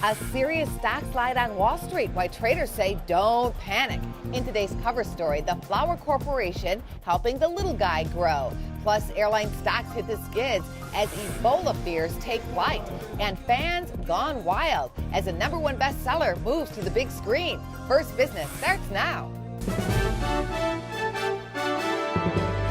A serious stock slide on Wall Street, why traders say don't panic. In today's cover story, the Flour Corporation helping the little guy grow. Plus, airline stocks hit the skids as Ebola fears take flight. And fans gone wild as a #1 bestseller moves to the big screen. First Business starts now.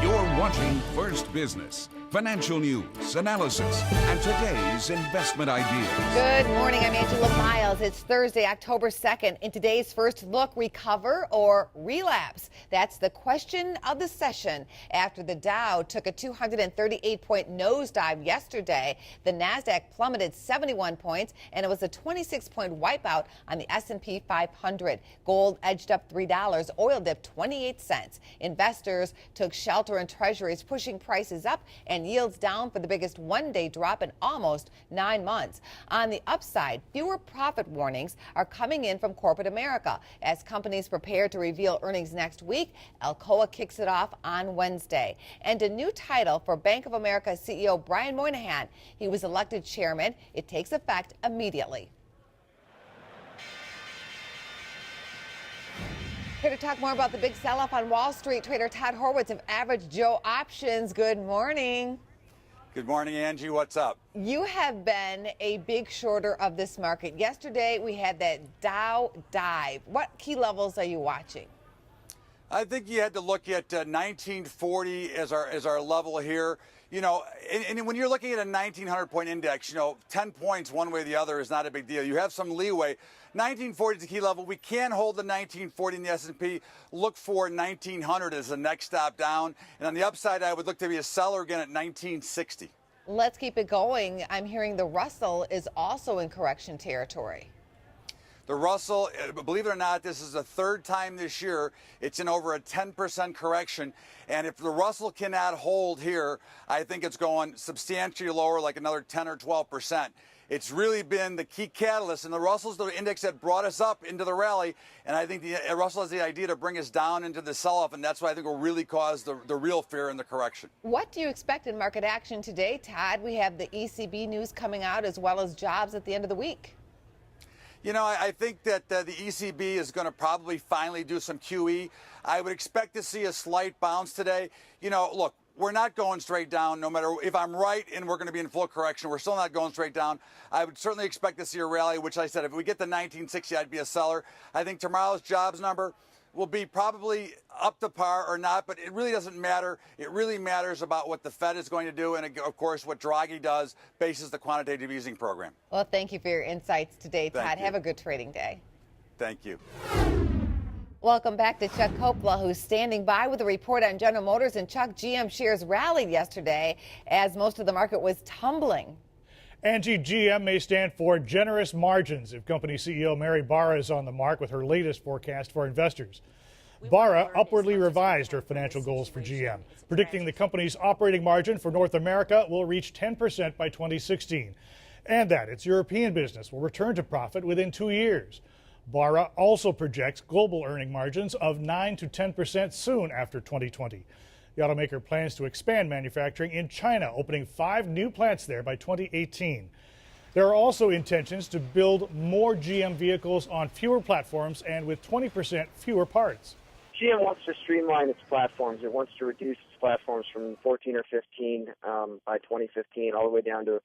You're watching First Business. Financial news, analysis, and today's investment ideas. Good morning, I'm Angela Miles. It's Thursday, October 2nd. In today's First Look, recover or relapse? That's the question of the session. After the Dow took a 238-point nosedive yesterday, the Nasdaq plummeted 71 points, and it was a 26-point wipeout on the S&P 500. Gold edged up $3, oil dipped 28 cents. Investors took shelter in treasuries, pushing prices up and yields down for the biggest one-day drop in almost 9 months. On the upside, fewer profit warnings are coming in from corporate America. As companies prepare to reveal earnings next week, Alcoa kicks it off on Wednesday. And a new title for Bank of America CEO Brian Moynihan. He was elected chairman. It takes effect immediately. Here to talk more about the big sell-off on Wall Street, trader Todd Horwitz of Average Joe Options. Good morning. Good morning, Angie. What's up? You have been a big shorter of this market. Yesterday, we had that Dow dive. What key levels are you watching? I think you had to look at 1940 as our level here. You know, and when you're looking at a 1,900-point index, you know, 10 points one way or the other is not a big deal. You have some leeway. 1940 is the key level. We can hold the 1940 in the S&P. Look for 1,900 as the next stop down. And on the upside, I would look to be a seller again at 1,960. Let's keep it going. I'm hearing the Russell is also in correction territory. The Russell, believe it or not, this is the third time this year it's in over a 10% correction. And if the Russell cannot hold here, I think it's going substantially lower, like another 10 or 12%. It's really been the key catalyst. And the Russell's the index that brought us up into the rally. And I think the Russell has the idea to bring us down into the sell-off. And that's what I think will really cause the real fear in the correction. What do you expect in market action today, Todd? We have the ECB news coming out as well as jobs at the end of the week. You know, I think that the ECB is going to probably finally do some QE. I would expect to see a slight bounce today. You know, look, we're not going straight down no matter if I'm right and we're going to be in full correction. We're still not going straight down. I would certainly expect to see a rally, which I said, if we get to 1960, I'd be a seller. I think tomorrow's jobs number will be probably up to par or not, but it really doesn't matter. It really matters about what the Fed is going to do and, of course, what Draghi does bases the quantitative easing program. Well, thank you for your insights today, Todd. Thank you. Have a good trading day. Thank you. Welcome back to Chuck Coppola, who's standing by with a report on General Motors. And Chuck, GM shares rallied yesterday as most of the market was tumbling. Angie, GM may stand for generous margins if company CEO Mary Barra is on the mark with her latest forecast for investors. Barra upwardly revised her financial goals for GM, predicting the company's operating margin for North America will reach 10% by 2016, and that its European business will return to profit within 2 years. Barra also projects global earning margins of 9 to 10% soon after 2020. The automaker plans to expand manufacturing in China, opening 5 new plants there by 2018. There are also intentions to build more GM vehicles on fewer platforms and with 20% fewer parts. GM wants to streamline its platforms. It wants to reduce its platforms from 14 or 15 by 2015 all the way down to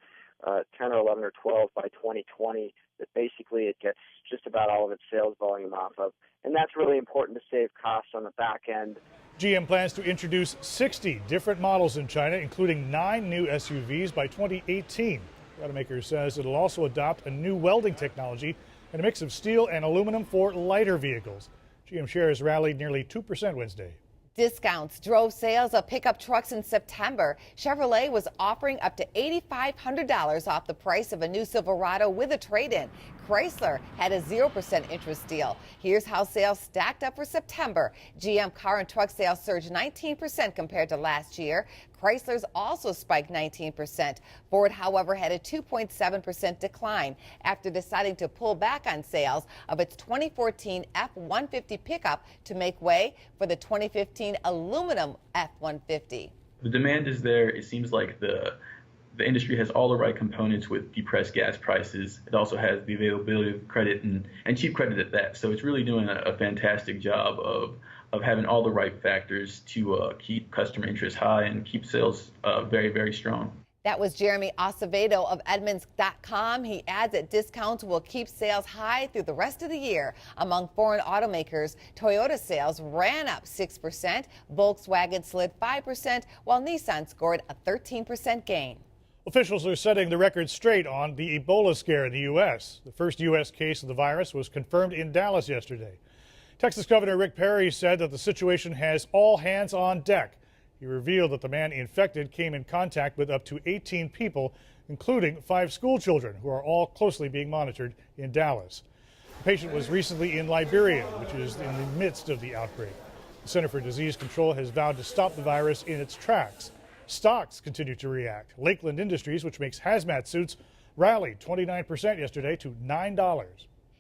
10 or 11 or 12 by 2020. That basically it gets just about all of its sales volume off of. And that's really important to save costs on the back end. GM plans to introduce 60 different models in China, including 9 new SUVs by 2018. The automaker says it'll also adopt a new welding technology and a mix of steel and aluminum for lighter vehicles. GM shares rallied nearly 2% Wednesday. Discounts drove sales of pickup trucks in September. Chevrolet was offering up to $8,500 off the price of a new Silverado with a trade-in. Chrysler had a 0% interest deal. Here's how sales stacked up for September. GM car and truck sales surged 19% compared to last year. Chrysler's also spiked 19%. Ford, however, had a 2.7% decline after deciding to pull back on sales of its 2014 F-150 pickup to make way for the 2015 aluminum F-150. The demand is there. It seems like the The industry has all the right components with depressed gas prices. It also has the availability of credit and cheap credit at that. So it's really doing a fantastic job of having all the right factors to keep customer interest high and keep sales very, very strong. That was Jeremy Acevedo of Edmunds.com. He adds that discounts will keep sales high through the rest of the year. Among foreign automakers, Toyota sales ran up 6%, Volkswagen slid 5%, while Nissan scored a 13% gain. Officials are setting the record straight on the Ebola scare in the U.S. The first U.S. case of the virus was confirmed in Dallas yesterday. Texas Governor Rick Perry said that the situation has all hands on deck. He revealed that the man infected came in contact with up to 18 people, including 5 school children, who are all closely being monitored in Dallas. The patient was recently in Liberia, which is in the midst of the outbreak. The Center for Disease Control has vowed to stop the virus in its tracks. Stocks continue to react. Lakeland Industries, which makes hazmat suits, rallied 29% yesterday to $9.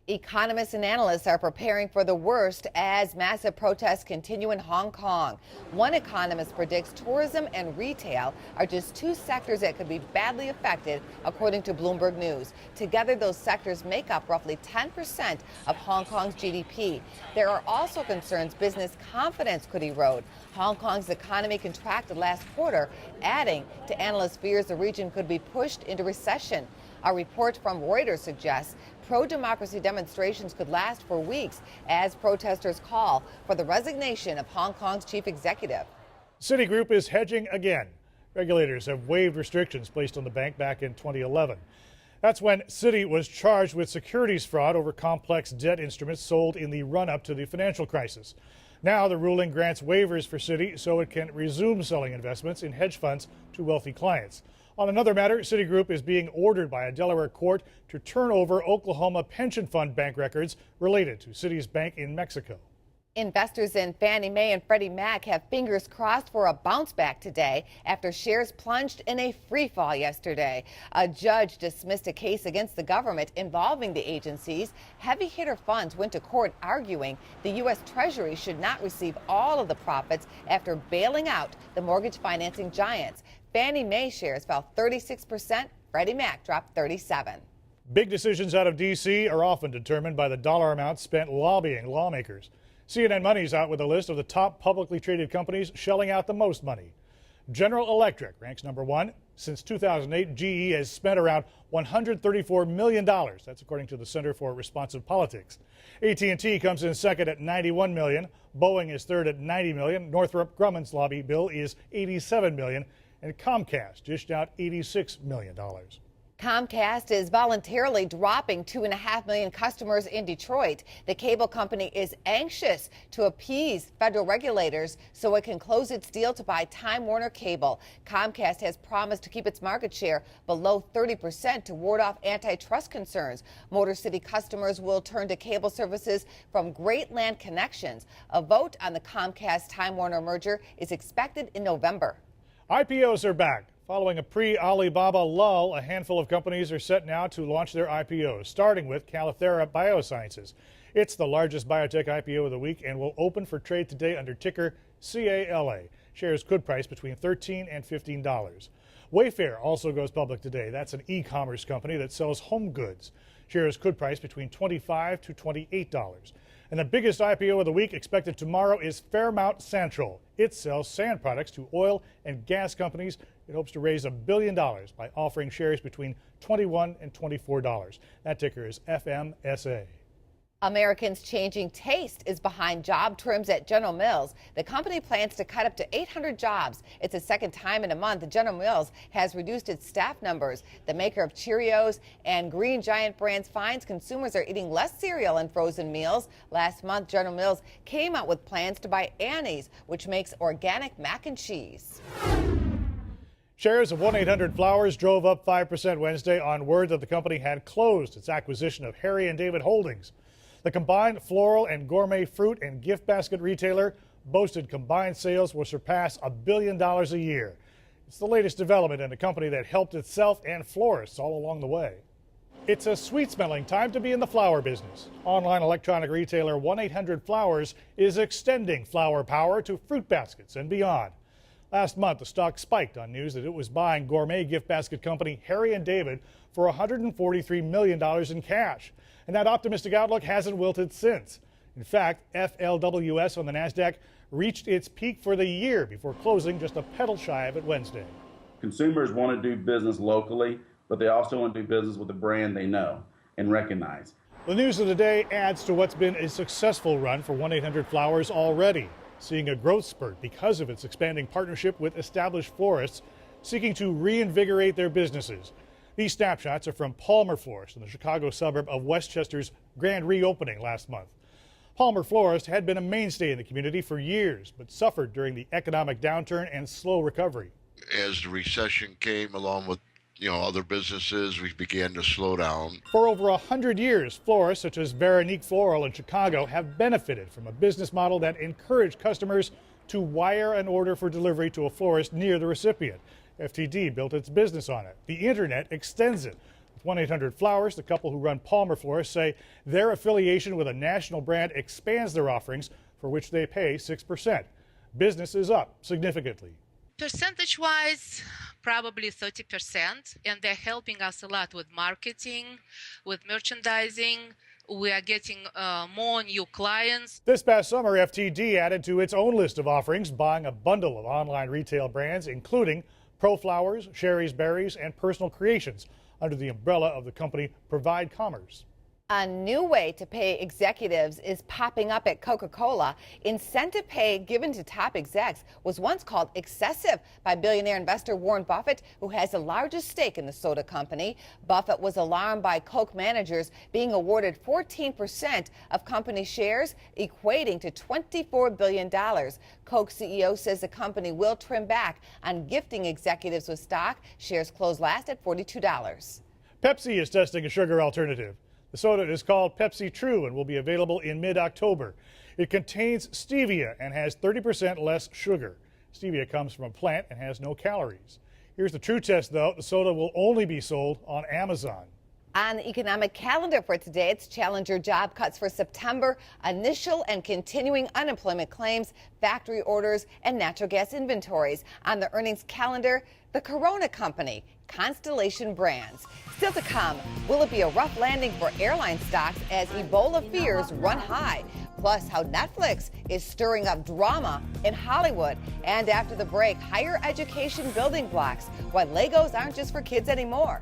Economists and analysts are preparing for the worst as massive protests continue in Hong Kong. One economist predicts tourism and retail are just 2 sectors that could be badly affected, according to Bloomberg News. Together, those sectors make up roughly 10% of Hong Kong's GDP. There are also concerns business confidence could erode. Hong Kong's economy contracted last quarter, adding to analysts' fears the region could be pushed into recession. A report from Reuters suggests pro-democracy demonstrations could last for weeks as protesters call for the resignation of Hong Kong's chief executive. Citigroup is hedging again. Regulators have waived restrictions placed on the bank back in 2011. That's when Citi was charged with securities fraud over complex debt instruments sold in the run-up to the financial crisis. Now the ruling grants waivers for Citi so it can resume selling investments in hedge funds to wealthy clients. On another matter, Citigroup is being ordered by a Delaware court to turn over Oklahoma pension fund bank records related to Citi's bank in Mexico. Investors in Fannie Mae and Freddie Mac have fingers crossed for a bounce back today after shares plunged in a free fall yesterday. A judge dismissed a case against the government involving the agencies. Heavy hitter funds went to court arguing the U.S. Treasury should not receive all of the profits after bailing out the mortgage financing giants. Fannie Mae shares fell 36%. Freddie Mac dropped 37%. Big decisions out of D.C. are often determined by the dollar amount spent lobbying lawmakers. CNN Money's out with a list of the top publicly traded companies shelling out the most money. General Electric ranks number 1. Since 2008, GE has spent around $134 million. That's according to the Center for Responsive Politics. AT&T comes in second at $91 million. Boeing is third at $90 million. Northrop Grumman's lobby bill is $87 million. And Comcast dished out $86 million. Comcast is voluntarily dropping 2.5 million customers in Detroit. The cable company is anxious to appease federal regulators so it can close its deal to buy Time Warner Cable. Comcast has promised to keep its market share below 30% to ward off antitrust concerns. Motor City customers will turn to cable services from Great Land Connections. A vote on the Comcast-Time Warner merger is expected in November. IPOs are back. Following a pre-Alibaba lull, a handful of companies are set now to launch their IPOs, starting with Calithera Biosciences. It's the largest biotech IPO of the week and will open for trade today under ticker CALA. Shares could price between $13 and $15. Wayfair also goes public today. That's an e-commerce company that sells home goods. Shares could price between $25 to $28. And the biggest IPO of the week expected tomorrow is Fairmount Santrol. It sells sand products to oil and gas companies. It hopes to raise $1 billion by offering shares between $21 and $24. That ticker is FMSA. Americans changing taste is behind job trims at General Mills. The company plans to cut up to 800 jobs. It's the second time in a month General Mills has reduced its staff numbers. The maker of Cheerios and Green Giant brands finds consumers are eating less cereal and frozen meals. Last month, General Mills came out with plans to buy Annie's, which makes organic mac and cheese. Shares of 1-800-Flowers drove up 5% Wednesday on word that the company had closed its acquisition of Harry & David Holdings. The combined floral and gourmet fruit and gift basket retailer boasted combined sales will surpass $1 billion a year. It's the latest development in a company that helped itself and florists all along the way. It's a sweet-smelling time to be in the flower business. Online electronic retailer 1-800-Flowers is extending flower power to fruit baskets and beyond. Last month, the stock spiked on news that it was buying gourmet gift basket company Harry & David for $143 million in cash. And that optimistic outlook hasn't wilted since. In fact, FLWS on the NASDAQ reached its peak for the year before closing just a pedal shy of it Wednesday. Consumers want to do business locally, but they also want to do business with a brand they know and recognize. The news of the day adds to what's been a successful run for 1-800-Flowers already, seeing a growth spurt because of its expanding partnership with established florists seeking to reinvigorate their businesses. These snapshots are from Palmer Florist in the Chicago suburb of Westchester's grand reopening last month. Palmer Florist had been a mainstay in the community for years, but suffered during the economic downturn and slow recovery. As the recession came along with other businesses, we began to slow down. For over 100 years, florists such as Veronique Floral in Chicago have benefited from a business model that encouraged customers to wire an order for delivery to a florist near the recipient. FTD built its business on it. The internet extends it. With 1-800-Flowers, the couple who run Palmer Florist say their affiliation with a national brand expands their offerings, for which they pay 6%. Business is up significantly. Percentage-wise, probably 30%, and they're helping us a lot with marketing, with merchandising. We are getting more new clients. This past summer, FTD added to its own list of offerings, buying a bundle of online retail brands, including Pro Flowers, Sherry's Berries, and Personal Creations, under the umbrella of the company Provide Commerce. A new way to pay executives is popping up at Coca-Cola. Incentive pay given to top execs was once called excessive by billionaire investor Warren Buffett, who has the largest stake in the soda company. Buffett was alarmed by Coke managers being awarded 14% of company shares, equating to $24 billion. Coke CEO says the company will trim back on gifting executives with stock. Shares closed last at $42. Pepsi is testing a sugar alternative. The soda is called Pepsi True and will be available in mid-October. It contains stevia and has 30% less sugar. Stevia comes from a plant and has no calories. Here's the true test, though. The soda will only be sold on Amazon. On the economic calendar for today, it's Challenger job cuts for September, initial and continuing unemployment claims, factory orders, and natural gas inventories. On the earnings calendar, the Corona Company, Constellation Brands. Still to come, will it be a rough landing for airline stocks as Ebola fears run high? Plus, how Netflix is stirring up drama in Hollywood. And after the break, higher education building blocks, why Legos aren't just for kids anymore.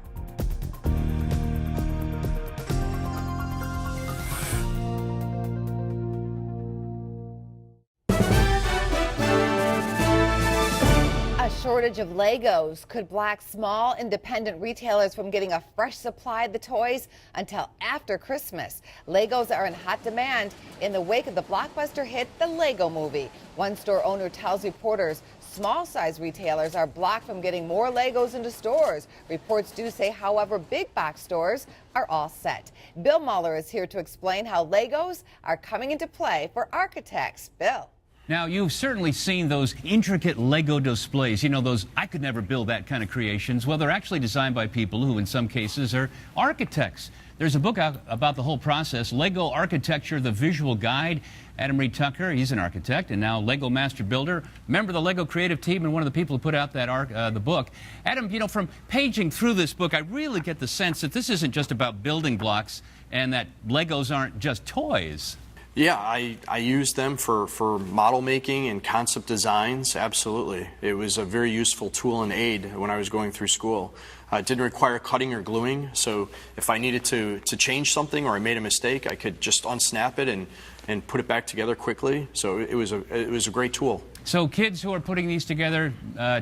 A shortage of Legos could block small independent retailers from getting a fresh supply of the toys until after Christmas. Legos are in hot demand in the wake of the blockbuster hit, The Lego Movie. One store owner tells reporters small-size retailers are blocked from getting more Legos into stores. Reports do say, however, big box stores are all set. Bill Muller is here to explain how Legos are coming into play for architects. Bill. Now, you've certainly seen those intricate Lego displays. You know, those I could never build that kind of creations. Well, they're actually designed by people who, in some cases, are architects. There's a book out about the whole process, Lego Architecture, the Visual Guide. Adam Reed Tucker, he's an architect and now Lego Master Builder, member of the Lego creative team and one of the people who put out that the book. Adam, you know, from paging through this book, I really get the sense that this isn't just about building blocks and that Legos aren't just toys. Yeah, I used them for model making and concept designs, absolutely. It was a very useful tool and aid when I was going through school. It didn't require cutting or gluing, so if I needed to change something or I made a mistake, I could just unsnap it and put it back together quickly. So it was a great tool. So kids who are putting these together,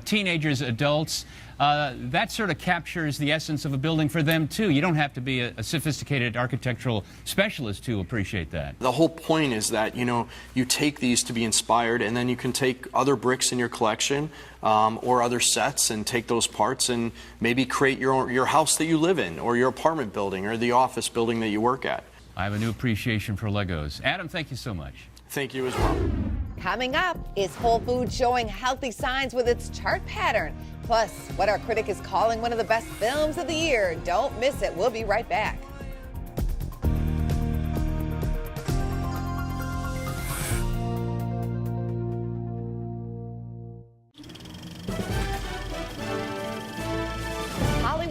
teenagers, adults, that sort of captures the essence of a building for them, too. You don't have to be a sophisticated architectural specialist to appreciate that. The whole point is that, you know, you take these to be inspired, and then you can take other bricks in your collection or other sets and take those parts and maybe create your house that you live in or your apartment building or the office building that you work at. I have a new appreciation for Legos. Adam, thank you so much. Thank you as well. Coming up, is Whole Foods showing healthy signs with its chart pattern? Plus, what our critic is calling one of the best films of the year. Don't miss it. We'll be right back.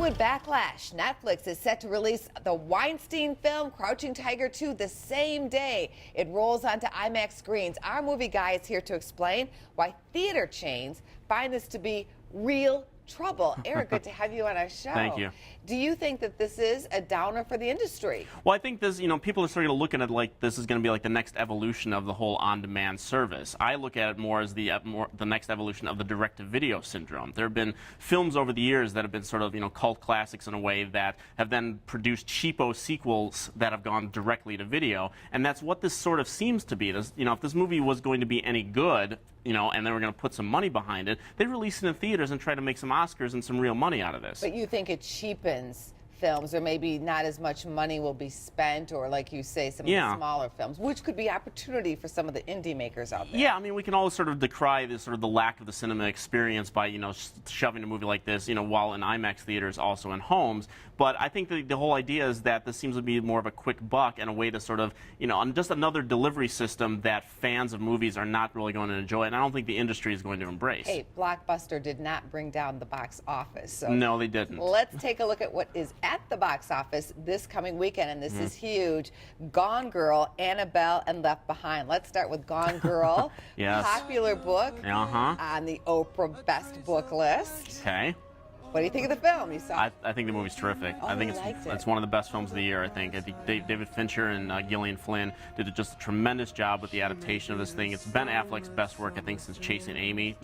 Hollywood backlash. Netflix is set to release the Weinstein film Crouching Tiger 2 the same day it rolls onto IMAX screens. Our movie guy is here to explain why theater chains find this to be real trouble. Eric, good to have you on our show. Thank you. Do you think that this is a downer for the industry? Well, I think this, people are starting to look at it like this is going to be like the next evolution of the whole on-demand service. I look at it more as the next evolution of the direct-to-video syndrome. There have been films over the years that have been sort of, cult classics in a way that have then produced cheapo sequels that have gone directly to video, and that's what this sort of seems to be. This, if this movie was going to be any good, and they were going to put some money behind it, they'd release it in theaters and try to make some Oscars and some real money out of this. But you think it cheapens films, or maybe not as much money will be spent, or like you say, some of the smaller films, which could be opportunity for some of the indie makers out there. Yeah, I mean, we can always sort of decry this sort of the lack of the cinema experience by, shoving a movie like this, while in IMAX theaters, also in homes. But I think the whole idea is that this seems to be more of a quick buck and a way to sort of, just another delivery system that fans of movies are not really going to enjoy, and I don't think the industry is going to embrace. Hey, Blockbuster did not bring down the box office. So no, they didn't. Let's take a look at what is at the box office this coming weekend, and this is huge. Gone Girl, Annabelle, and Left Behind. Let's start with Gone Girl. Yes. Popular book on the Oprah Best Book list. Okay. What do you think of the film you saw? I think the movie's terrific. Oh, I think liked it's one of the best films of the year, I think. David Fincher and Gillian Flynn did just a tremendous job with the adaptation of this thing. It's Ben Affleck's best work, I think, since Chasing Amy.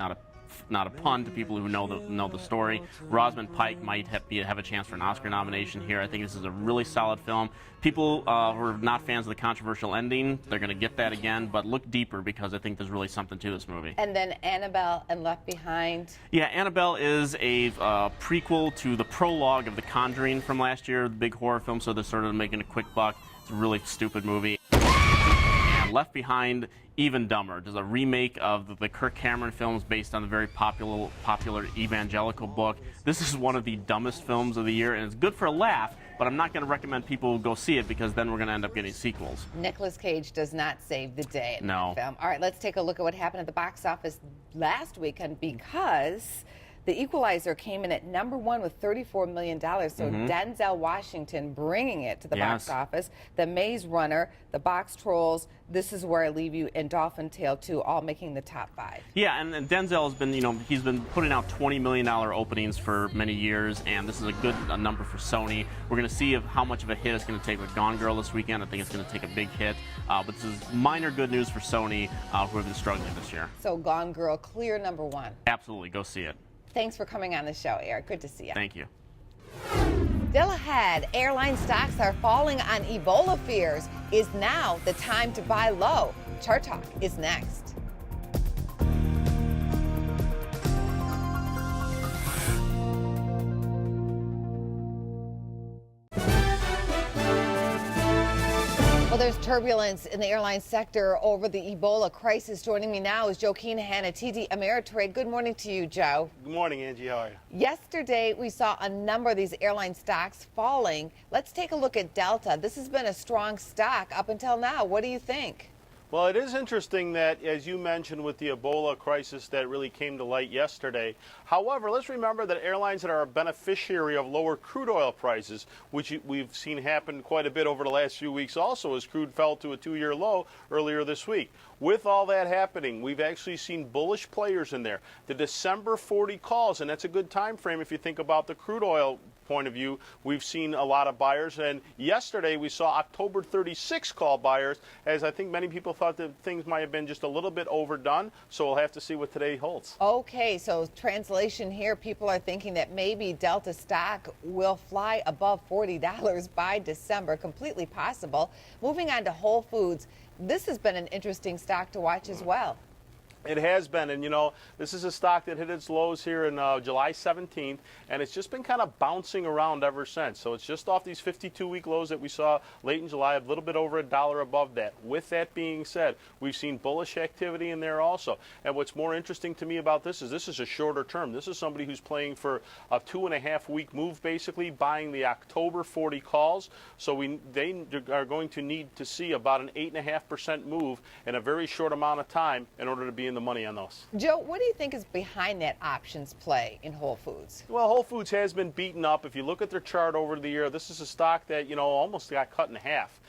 Not a pun to people who know the story. Rosamund Pike might have a chance for an Oscar nomination here. I think this is a really solid film. People who are not fans of the controversial ending, they're going to get that again, but look deeper because I think there's really something to this movie. And then Annabelle and Left Behind. Yeah, Annabelle is a prequel to the prologue of The Conjuring from last year, the big horror film, so they're sort of making a quick buck. It's a really stupid movie. And Left Behind, even dumber. There's a remake of the Kirk Cameron films based on the very popular evangelical book. This is one of the dumbest films of the year, and it's good for a laugh, but I'm not going to recommend people go see it because then we're going to end up getting sequels. Nicolas Cage does not save the day in that film. All right, let's take a look at what happened at the box office last weekend, because The Equalizer came in at #1 with $34 million, so Denzel Washington bringing it to the box office. The Maze Runner, The Box Trolls, This Is Where I Leave You, and Dolphin Tale 2 all making the top 5. Yeah, and Denzel has been, he's been putting out $20 million openings for many years, and this is a good number for Sony. We're going to see how much of a hit it's going to take with Gone Girl this weekend. I think it's going to take a big hit, but this is minor good news for Sony, who have been struggling this year. So Gone Girl, clear #1. Absolutely, go see it. Thanks for coming on the show, Eric. Good to see you. Thank you. Still ahead, airline stocks are falling on Ebola fears. Is now the time to buy low? Chart Talk is next. Well, there's turbulence in the airline sector over the Ebola crisis. Joining me now is Joe Keenahan at TD Ameritrade. Good morning to you, Joe. Good morning, Angie. How are you? Yesterday, we saw a number of these airline stocks falling. Let's take a look at Delta. This has been a strong stock up until now. What do you think? Well, it is interesting that, as you mentioned, with the Ebola crisis that really came to light yesterday. However, let's remember that airlines that are a beneficiary of lower crude oil prices, which we've seen happen quite a bit over the last few weeks also, as crude fell to a 2-year low earlier this week. With all that happening, we've actually seen bullish players in there. The December 40 calls, and that's a good time frame if you think about the crude oil point of view, we've seen a lot of buyers, and yesterday we saw October 36 call buyers, as I think many people thought that things might have been just a little bit overdone, so we'll have to see what today holds. Okay, so translation here, people are thinking that maybe Delta stock will fly above $40 by December, completely possible. Moving on to Whole Foods, this has been an interesting stock to watch as well. It has been, and this is a stock that hit its lows here in July 17th, and it's just been kind of bouncing around ever since. So it's just off these 52-week lows that we saw late in July, a little bit over $1 above that. With that being said, we've seen bullish activity in there also. And what's more interesting to me about this is a shorter term. This is somebody who's playing for a 2.5-week move, basically buying the October 40 calls. So they are going to need to see about an 8.5% move in a very short amount of time in order to be in the money on those. Joe, what do you think is behind that options play in Whole Foods? Well, Whole Foods has been beaten up. If you look at their chart over the year, this is a stock that, almost got cut in half.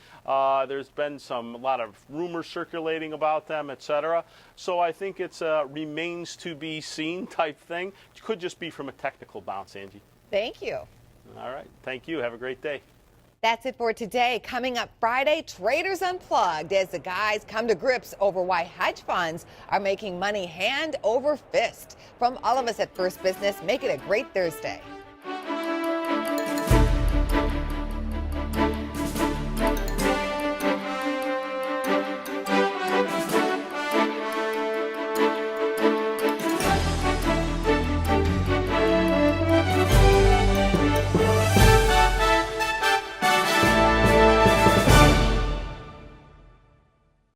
There's been a lot of rumors circulating about them, etc. So I think it's a remains to be seen type thing. It could just be from a technical bounce, Angie. Thank you. All right. Thank you. Have a great day. That's it for today. Coming up Friday, Traders Unplugged, as the guys come to grips over why hedge funds are making money hand over fist. From all of us at First Business, make it a great Thursday.